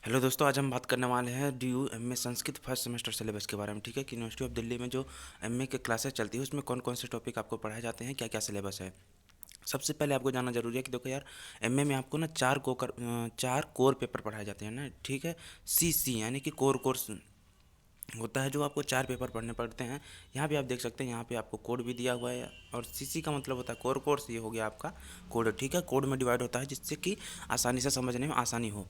Hello दोस्तों, आज हम बात करने वाले हैं DU MA Sanskrit first semester syllabus के बारे में। ठीक है कि यूनिवर्सिटी ऑफ दिल्ली में जो MA के क्लासेस चलती है उसमें कौन कौन से टॉपिक आपको पढ़ाए जाते हैं, क्या क्या सिलेबस है। सबसे पहले आपको जानना जरूरी है कि देखो यार, MA में आपको ना चार कोर पेपर पढ़ाए जाते हैं ना। ठीक है, CC यानी कि कोर कोर्स होता है, जो आपको चार पेपर पढ़ने पड़ते हैं। यहाँ पे आप देख सकते हैं, यहाँ पे आपको कोड भी दिया हुआ है, और CC का मतलब होता है कोर कोर्स। ये हो गया आपका कोड। ठीक है, कोड में डिवाइड होता है जिससे कि आसानी से समझने में आसानी हो।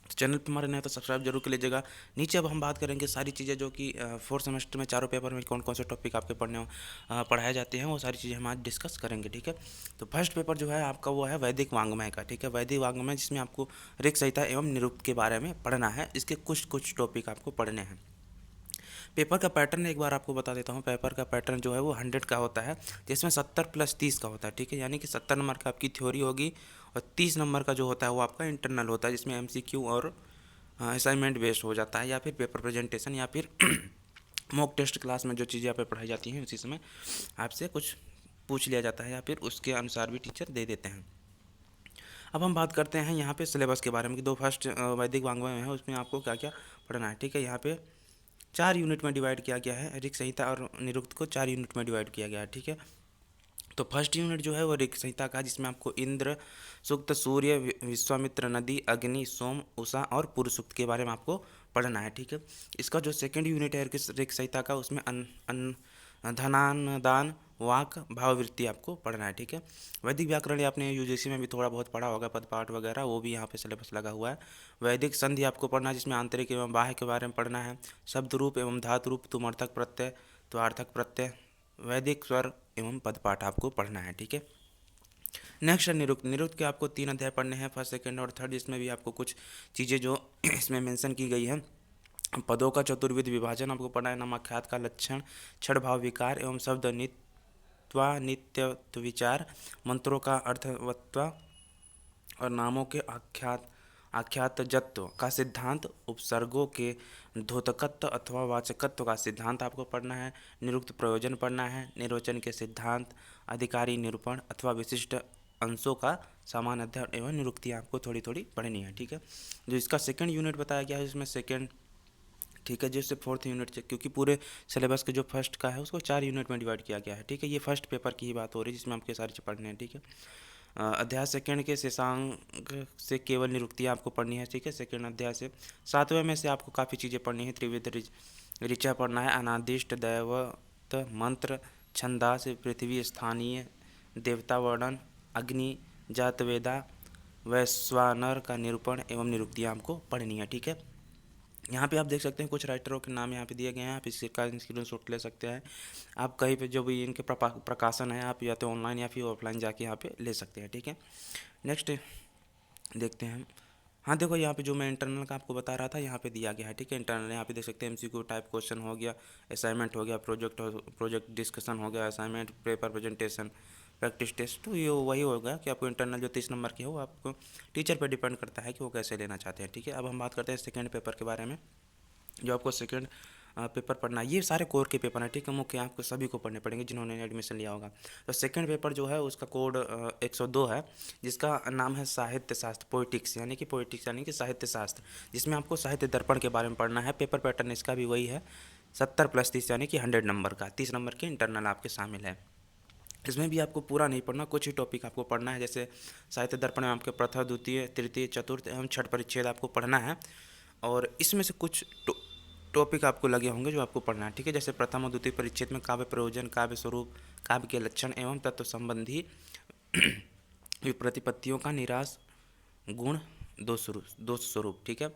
तो चैनल पे हमारे नए तो सब्सक्राइब जरूर कर लीजिएगा। नीचे अब हम बात करेंगे सारी चीज़ें जो कि फोर्थ सेमेस्टर में चारों पेपर में कौन कौन से टॉपिक आपके पढ़ाए जाते हैं, वो सारी चीज़ें हम आज डिस्कस करेंगे। ठीक है, तो फर्स्ट पेपर जो है आपका वो है वैदिक वांग्मय का। ठीक है, वैदिक वांग्मय जिसमें आपको ऋक संहिता एवं निरुक्त के बारे में पढ़ना है। इसके कुछ कुछ टॉपिक आपको पढ़ने हैं। पेपर का पैटर्न एक बार आपको बता देता हूँ। पेपर का पैटर्न जो है वो 100 का होता है, जिसमें 70+30 का होता है। ठीक है, यानी कि 70 नंबर का आपकी थ्योरी होगी, और 30 नंबर का जो होता है वो आपका इंटरनल होता है, जिसमें MCQ और असाइनमेंट बेस्ड हो जाता है, या फिर पेपर प्रेजेंटेशन, या फिर मॉक टेस्ट क्लास में जो चीज़ें आप पे पढ़ाई जाती हैं उसी समय आपसे कुछ पूछ लिया जाता है, या फिर उसके अनुसार भी टीचर दे देते हैं। अब हम बात करते हैं यहाँ पे सिलेबस के बारे में कि दो फर्स्ट वैदिक वांग्मय है, उसमें आपको क्या क्या पढ़ना है। ठीक है, यहाँ पे 4 यूनिट में डिवाइड किया गया है। ऋक संहिता और निरुक्त को 4 यूनिट में डिवाइड किया गया है। ठीक है, तो फर्स्ट यूनिट जो है वो ऋक संहिता का, जिसमें आपको इंद्र सूक्त, सूर्य, विश्वामित्र, नदी, अग्नि, सोम, उषा और पुरुष सूक्त के बारे में आपको पढ़ना है। ठीक है, इसका जो सेकंड यूनिट है ऋक संहिता का, उसमें धनान, दान, वाक, भाववृत्ति आपको पढ़ना है। ठीक है, वैदिक व्याकरण ये आपने UGC में भी थोड़ा बहुत पढ़ा होगा, पदपाठ वगैरह, वो भी यहाँ पे सिलेबस लगा हुआ है। वैदिक संधि आपको पढ़ना है, जिसमें आंतरिक एवं बाह्य के बारे में पढ़ना है। शब्द रूप एवं धातु रूप, तुमर्थक प्रत्यय, त्वार्थक प्रत्यय, वैदिक स्वर एवं पदपाठ आपको पढ़ना है। ठीक है, नेक्स्ट है निरुक्त। निरुक्त के आपको 3 अध्याय पढ़ने हैं, फर्स्ट, सेकंड और थर्ड। इसमें भी आपको कुछ चीज़ें जो इसमें मेंशन की गई है। पदों का चतुर्विध विभाजन आपको पढ़ना है, नामाख्यात का लक्षण, क्षण भाव विकार एवं शब्द नित्यत्व विचार, मंत्रों का अर्थवत्व और नामों के आख्यातजत्व का सिद्धांत, उपसर्गों के द्योतकत्व अथवा वाचकत्व का सिद्धांत आपको पढ़ना है। निरुक्त प्रयोजन पढ़ना है, निर्वचन के सिद्धांत, अधिकारी निरूपण अथवा विशिष्ट अंशों का सामान्य अध्ययन एवं निरुक्तियाँ आपको थोड़ी थोड़ी पढ़नी है। ठीक है, जो इसका सेकंड यूनिट बताया गया है इसमें सेकंड। ठीक है, जैसे फोर्थ यूनिट से, क्योंकि पूरे सिलेबस के जो फर्स्ट का है उसको 4 यूनिट में डिवाइड किया गया है। ठीक है, ये फर्स्ट पेपर की ही बात हो रही है जिसमें आपके सारी चीज़ पढ़ने हैं। ठीक है, अध्याय सेकंड के शेषांक से केवल निरुक्तियाँ आपको पढ़नी है। ठीक है, सेकंड अध्याय से। सातवें में से आपको काफ़ी चीज़ें पढ़नी है। त्रिविध ऋचा पढ़ना है, अनादिष्ट, दैवत, मंत्र, छंदास, पृथ्वी, स्थानीय, देवता वर्णन, अग्नि, जातवेदा, वैश्वानर का निरूपण एवं निरुक्तियाँ आपको पढ़नी है। ठीक है, यहाँ पे आप देख सकते हैं कुछ राइटरों के नाम यहाँ पे दिए गए हैं, आप इसका स्क्रीनशॉट ले सकते हैं। आप कहीं पे जो भी इनके प्रकाशन है, आप या तो ऑनलाइन या फिर ऑफलाइन जाके यहाँ पे ले सकते हैं। ठीक है, नेक्स्ट देखते हैं हम। हाँ देखो, यहाँ पे जो मैं इंटरनल का आपको बता रहा था यहाँ पे दिया गया है। ठीक है, इंटरनल यहाँ पे देख सकते हैं MCQ टाइप क्वेश्चन हो गया, असाइनमेंट हो गया, प्रोजेक्ट डिस्कशन हो गया, assignment, paper presentation, practice test. तो ये वही होगा कि आपको इंटरनल जो 30 नंबर की हो, आपको टीचर पर डिपेंड करता है कि वो कैसे लेना चाहते हैं। ठीक है, अब हम बात करते हैं सेकेंड पेपर के बारे में, जो आपको सेकंड पेपर पढ़ना है। ये सारे कोर के पेपर हैं। ठीक है, मुख्य आपको सभी को पढ़ने पड़ेंगे जिन्होंने एडमिशन लिया होगा। तो सेकंड पेपर जो है उसका कोड 102 है, जिसका नाम है साहित्य शास्त्र, पोइटिक्स, यानी कि साहित्य शास्त्र, जिसमें आपको साहित्य दर्पण के बारे में पढ़ना है। पेपर पैटर्न इसका भी वही है, 70+30 यानी कि 100 नंबर का, 30 नंबर के इंटरनल आपके शामिल है। इसमें भी आपको पूरा नहीं पढ़ना, कुछ ही टॉपिक आपको पढ़ना है। जैसे साहित्य दर्पण में आपके प्रथम, द्वितीय, तृतीय, चतुर्थ एवं छठ परिच्छेद आपको पढ़ना है, और इसमें से कुछ टॉपिक आपको लगे होंगे जो आपको पढ़ना है। ठीक है, जैसे प्रथम और द्वितीय परिच्छेद में काव्य प्रयोजन, काव्य स्वरूप, काव्य के लक्षण एवं तत्व संबंधी प्रतिपत्तियों का निराश, गुण, दोष स्वरूप। ठीक है,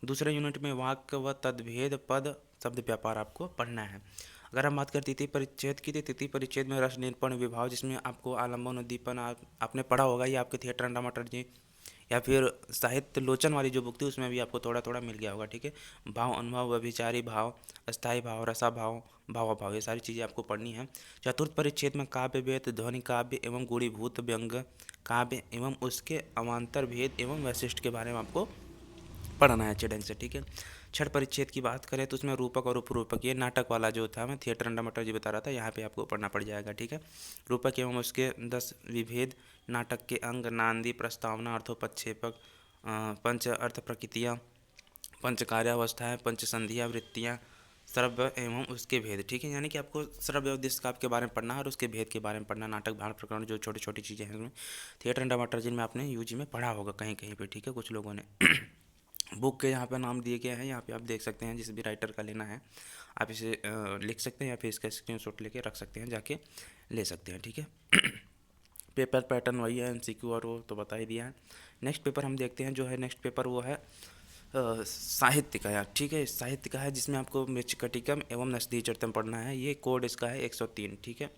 दूसरे यूनिट में वाक्य व तद्भेद, पद, शब्द व्यापार आपको पढ़ना है। अगर हम बात करें तृतीय परिच्छेद की, तो तृतीय परिच्छेद में रस निरूपण विभाव, जिसमें आपको आलम्बन, उद्दीपन, आपने पढ़ा होगा, ये आपके थिएटर एंड ड्रामा जी या फिर साहित्य लोचन वाली जो बुक थी उसमें भी आपको थोड़ा थोड़ा मिल गया होगा। ठीक है, भाव, अनुभव, व्यभिचारी भाव, अस्थायी भाव, रसा भाव, भाव भाव, ये सारी चीज़ें आपको पढ़नी है। चतुर्थ परिच्छेद में काव्य वेद, ध्वनि काव्य एवं गुणीभूत व्यंग काव्य एवं उसके अवान्तर भेद एवं वैशिष्ट के बारे में आपको पढ़ना है अच्छे ढंग से। ठीक है, छठ परिच्छेद की बात करें तो उसमें रूपक और उपरूपक, ये नाटक वाला जो था, मैं थिएटर अंडा मटर जी बता रहा था, यहाँ पे आपको पढ़ना पड़ जाएगा। ठीक है, रूपक एवं उसके 10 विभेद, नाटक के अंग, नांदी, प्रस्तावना, अर्थोपक्षेपक, पंच अर्थ प्रकृतियाँ, पंचकार्यावस्थाएँ, पंचसंधियाँ, वृत्तियाँ, श्रव्य एवं उसके भेद, ठीक है। यानी कि आपको श्रव्य उद्देश्य का आपके बारे में पढ़ना है और उसके भेद के बारे में पढ़ना, नाटक, भाट, प्रकरण, जो छोटी छोटी चीज़ें हैं उसमें, थिएटर एंड ड्रामाटर्जी में आपने यूजी में पढ़ा होगा कहीं कहीं पे, ठीक है, कुछ लोगों ने। बुक के यहाँ पे नाम दिए गए हैं, यहाँ पे आप देख सकते हैं, जिस भी राइटर का लेना है आप इसे लिख सकते हैं या फिर इसका स्क्रीनशॉट लेके रख सकते हैं, जाके ले सकते हैं, ठीक है। पेपर पैटर्न वही है, एमसीक्यू और वो तो बता ही दिया है। नेक्स्ट पेपर हम देखते हैं, जो है नेक्स्ट पेपर वो है साहित्य का यार, ठीक है, साहित्य का है, जिसमें आपको मृच्छकटिकम एवं नस्दीचर्तम पढ़ना है। ये कोड इसका है 103, ठीक है।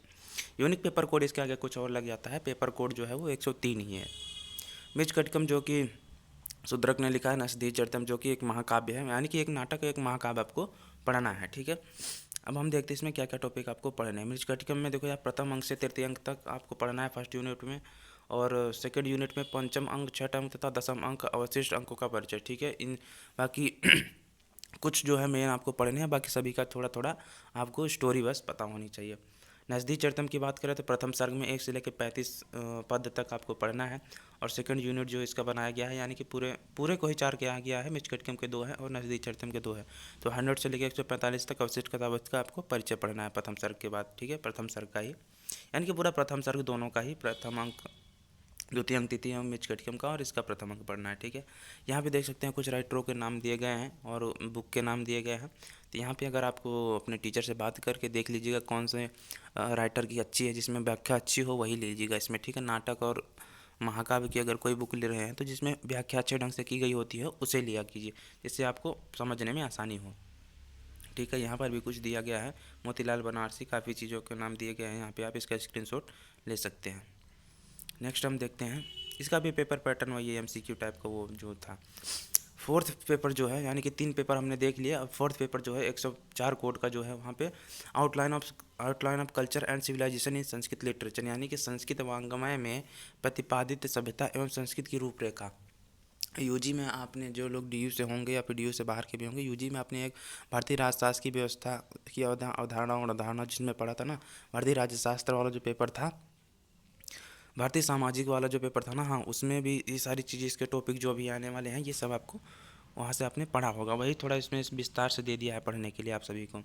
यूनिक पेपर कोड इसके आगे कुछ और लग जाता है, पेपर कोड जो है वो 103 ही है। मृच्छकटिकम जो कि शूद्रक ने लिखा है, नस्दीचर्तम जो कि एक महाकाव्य है, यानी कि एक नाटक, एक महाकाव्य आपको पढ़ना है, ठीक है। अब हम देखते हैं इसमें क्या क्या टॉपिक आपको पढ़ने हैं। मृच्छकटिकम में देखो यार, प्रथम अंक से तृतीय अंक तक आपको पढ़ना है फर्स्ट यूनिट में, और सेकंड यूनिट में पंचम अंक, छठा अंक तथा दसम अंक अवशिष्ट अंकों का परिचय, ठीक है। इन बाकी कुछ जो है मेन आपको पढ़ने हैं, बाकी सभी का थोड़ा थोड़ा आपको स्टोरी बस पता होनी चाहिए। नज़दीक चरितम की बात करें तो प्रथम सर्ग में 1 से लेकर 35 पद तक आपको पढ़ना है, और सेकंड यूनिट जो इसका बनाया गया है, यानी कि पूरे पूरे को ही 4 किया गया है, मृच्छकटिकम के 2 है और नज़दीक चरितम के 2 है, तो 100 से लेकर 145 तक अवशिष्ट कथावस्तु का आपको परिचय पढ़ना है प्रथम सर्ग के बाद, ठीक है, प्रथम सर्ग का ही, यानी कि पूरा प्रथम सर्ग दोनों का ही, प्रथम अंक, द्वितीय अंक, तृतीय अंक मृच्छकटिकम का, और इसका प्रथम अंक पढ़ना है, ठीक है। यहाँ पे देख सकते हैं कुछ राइटरों के नाम दिए गए हैं और बुक के नाम दिए गए हैं, तो यहाँ पे अगर आपको अपने टीचर से बात करके देख लीजिएगा कौन से राइटर की अच्छी है, जिसमें व्याख्या अच्छी हो वही लीजिएगा इसमें, ठीक है। नाटक और महाकाव्य की अगर कोई बुक ले रहे हैं तो जिसमें व्याख्या अच्छे ढंग से की गई होती है उसे लिया कीजिए, जिससे आपको समझने में आसानी हो, ठीक है। यहाँ पर भी कुछ दिया गया है, मोतीलाल बनारसी, काफ़ी चीज़ों के नाम दिए गए हैं, यहाँ पे आप इसका स्क्रीनशॉट ले सकते हैं। नेक्स्ट हम देखते हैं, इसका भी पेपर पैटर्न वही है, एमसीक्यू टाइप का वो जो था। फोर्थ पेपर जो है, यानी कि 3 पेपर हमने देख लिया, अब फोर्थ पेपर जो है 104 कोड का जो है, वहाँ पे outline of culture and civilisation in Sanskrit literature, यानी कि संस्कृत वांग्मय में प्रतिपादित सभ्यता एवं संस्कृत की रूपरेखा। यूजी में आपने, जो लोग डीयू से होंगे या फिर डीयू से बाहर के भी होंगे, यूजी में आपने एक भारतीय राजशास्त्र की व्यवस्था की अवधारणा और अवधारणा जिसमें पढ़ा था ना, भारतीय राज्यशास्त्र वाला जो पेपर था, भारतीय सामाजिक वाला जो पेपर था ना, हाँ, उसमें भी ये सारी चीज़ें, इसके टॉपिक जो अभी आने वाले हैं, ये सब आपको वहाँ से आपने पढ़ा होगा, वही थोड़ा इसमें विस्तार से दे दिया है पढ़ने के लिए आप सभी को।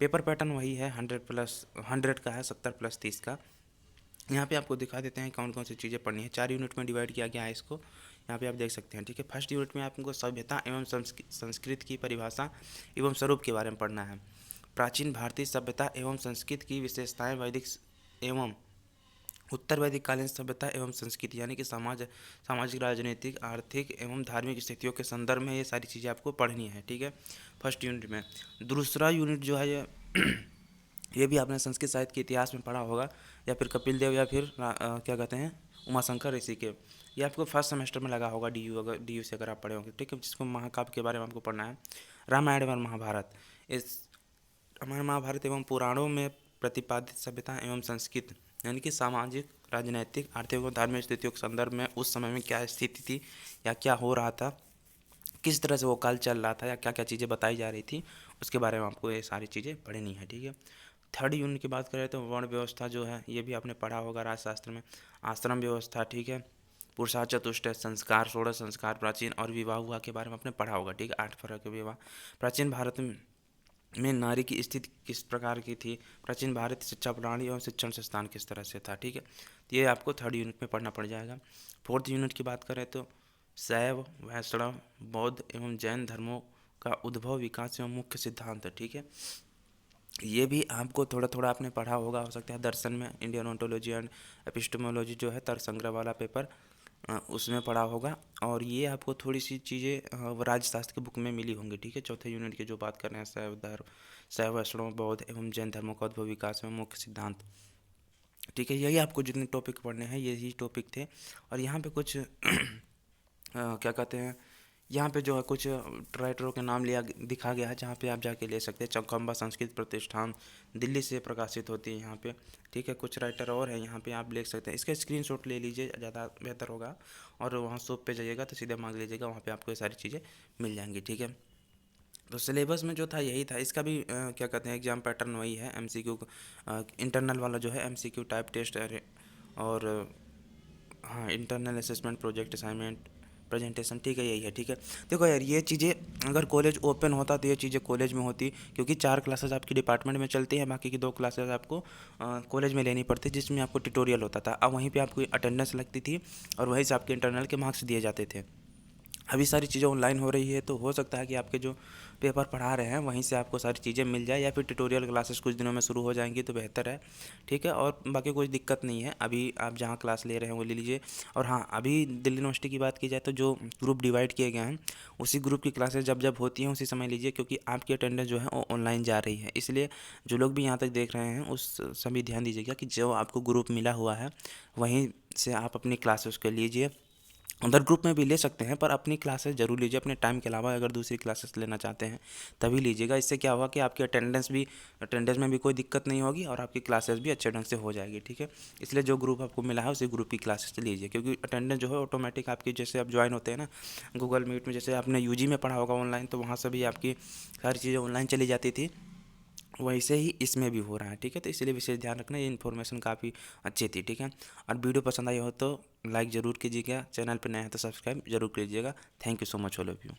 पेपर पैटर्न वही है, 100 का है, 70+30 का। यहाँ पे आपको दिखा देते हैं कौन कौन सी चीज़ें पढ़नी है, 4 यूनिट में डिवाइड किया गया है इसको, यहाँ पे आप देख सकते हैं, ठीक है। फर्स्ट यूनिट में आपको सभ्यता एवं संस्कृत की परिभाषा एवं स्वरूप के बारे में पढ़ना है। प्राचीन भारतीय सभ्यता एवं संस्कृत की विशेषताएं, वैदिक एवं उत्तर वैदिक कालीन सभ्यता एवं संस्कृति, यानी कि सामाजिक, राजनीतिक, आर्थिक एवं धार्मिक स्थितियों के संदर्भ में ये सारी चीज़ें आपको पढ़नी है, ठीक है, फर्स्ट यूनिट में। दूसरा यूनिट जो है ये ये भी आपने संस्कृत साहित्य के इतिहास में पढ़ा होगा, या फिर कपिल देव, या फिर क्या कहते हैं, उमाशंकर ऋषि के, ये आपको फर्स्ट सेमेस्टर में लगा होगा, डी यू से अगर आप पढ़े होंगे, ठीक है, जिसको महाकाव्य के बारे में आपको पढ़ना है। रामायण एवं महाभारत, इस हमारे महाभारत एवं पुराणों में प्रतिपादित सभ्यता एवं संस्कृति, यानी कि सामाजिक, राजनैतिक, आर्थिक और धार्मिक स्थितियों के संदर्भ में उस समय में क्या स्थिति थी या क्या हो रहा था, किस तरह से वो काल चल रहा था, या क्या क्या चीज़ें बताई जा रही थी, उसके बारे में आपको ये सारी चीज़ें पढ़नी है, ठीक है। थर्ड यूनिट की बात करें तो वर्ण व्यवस्था जो है, ये भी आपने पढ़ा होगा राजशास्त्र में, आश्रम व्यवस्था, ठीक है, पुरुषार्थ, चतुष्टय, संस्कार, 16 संस्कार, प्राचीन और विवाह हुआ के बारे में आपने पढ़ा होगा, ठीक है, 8 तरह के विवाह। प्राचीन भारत में नारी की स्थिति किस प्रकार की थी, प्राचीन भारत शिक्षा प्रणाली और शिक्षण संस्थान किस तरह से था, ठीक है, तो ये आपको थर्ड यूनिट में पढ़ना पड़ जाएगा। फोर्थ यूनिट की बात करें तो शैव, वैष्णव, बौद्ध एवं जैन धर्मों का उद्भव, विकास एवं मुख्य सिद्धांत, ठीक है, ये भी आपको थोड़ा थोड़ा आपने पढ़ा होगा, हो सकता है दर्शन में इंडियन ओंटोलॉजी एंड एपिस्टेमोलॉजी जो है तर्क संग्रह वाला पेपर, उसमें पढ़ा होगा, और ये आपको थोड़ी सी चीज़ें राजशास्त्र की बुक में मिली होंगी, ठीक है। चौथे यूनिट की जो बात कर रहे हैं, शैव, वैष्णव, बौद्ध एवं जैन धर्मों का उद्भव, विकास एवं मुख्य सिद्धांत, ठीक है, यही आपको जितने टॉपिक पढ़ने हैं यही टॉपिक थे। और यहाँ पे कुछ क्या कहते हैं, यहाँ पे जो है कुछ राइटरों के नाम लिया दिखा गया है, जहाँ पे आप जाके ले सकते हैं। चौखंबा संस्कृत प्रतिष्ठान, दिल्ली से प्रकाशित होती है यहाँ पे, ठीक है। कुछ राइटर और हैं यहाँ पे, आप ले सकते हैं, इसका स्क्रीनशॉट ले लीजिए, ज़्यादा बेहतर होगा, और वहाँ शॉप पे जाइएगा तो सीधे मांग लीजिएगा, वहाँ पे आपको ये सारी चीज़ें मिल जाएंगी, ठीक है। तो सिलेबस में जो था यही था, इसका भी क्या कहते हैं, एग्जाम पैटर्न वही है, एमसीक्यू इंटरनल वाला जो है एमसीक्यू टाइप टेस्ट, और हाँ, internal assessment, project assignment, presentation, ठीक है, यही है, ठीक है। देखो यार, ये चीज़ें अगर कॉलेज ओपन होता तो ये चीज़ें कॉलेज में होती, क्योंकि 4 क्लासेस आपकी डिपार्टमेंट में चलती हैं, बाकी की 2 क्लासेस आपको कॉलेज में लेनी पड़ती, जिसमें आपको ट्यूटोरियल होता था। अब वहीं पे आपको अटेंडेंस लगती थी और वहीं से आपके इंटरनल के मार्क्स दिए जाते थे। अभी सारी चीज़ें ऑनलाइन हो रही है, तो हो सकता है कि आपके जो पेपर पढ़ा रहे हैं वहीं से आपको सारी चीज़ें मिल जाए, या फिर ट्यूटोरियल क्लासेस कुछ दिनों में शुरू हो जाएंगी तो बेहतर है, ठीक है। और बाकी कोई दिक्कत नहीं है, अभी आप जहाँ क्लास ले रहे हैं वो ले लीजिए। और हाँ, अभी दिल्ली यूनिवर्सिटी की बात की जाए तो जो ग्रुप डिवाइड किए गए हैं, उसी ग्रुप की क्लासेस जब जब होती हैं उसी समय लीजिए, क्योंकि आपकी अटेंडेंस जो है वो ऑनलाइन जा रही है। इसलिए जो लोग भी यहाँ तक देख रहे हैं उस समय ध्यान दीजिएगा कि जो आपको ग्रुप मिला हुआ है वहीं से आप अपनी क्लासेस को लीजिए। अदर ग्रुप में भी ले सकते हैं, पर अपनी क्लासेस ज़रूर लीजिए, अपने टाइम के अलावा अगर दूसरी क्लासेस लेना चाहते हैं तभी लीजिएगा। इससे क्या होगा कि आपकी अटेंडेंस में भी कोई दिक्कत नहीं होगी और आपकी क्लासेस भी अच्छे ढंग से हो जाएगी, ठीक है। इसलिए जो ग्रुप आपको मिला है उसी ग्रुप की क्लासेस लीजिए, क्योंकि अटेंडेंस जो है ऑटोमेटिक आपकी, जैसे आप ज्वाइन होते हैं ना गूगल मीट में, जैसे आपने यूजी में पढ़ा होगा ऑनलाइन, तो वहाँ से भी आपकी सारी चीज़ें ऑनलाइन चली जाती थी, वैसे ही इसमें भी हो रहा है, ठीक है। तो इसलिए विशेष ध्यान रखना, ये इन्फॉर्मेशन काफ़ी अच्छी थी, ठीक है। और वीडियो पसंद आई हो तो लाइक ज़रूर कीजिएगा, चैनल पर नया है तो सब्सक्राइब जरूर कीजिएगा। Thank you so much all of you.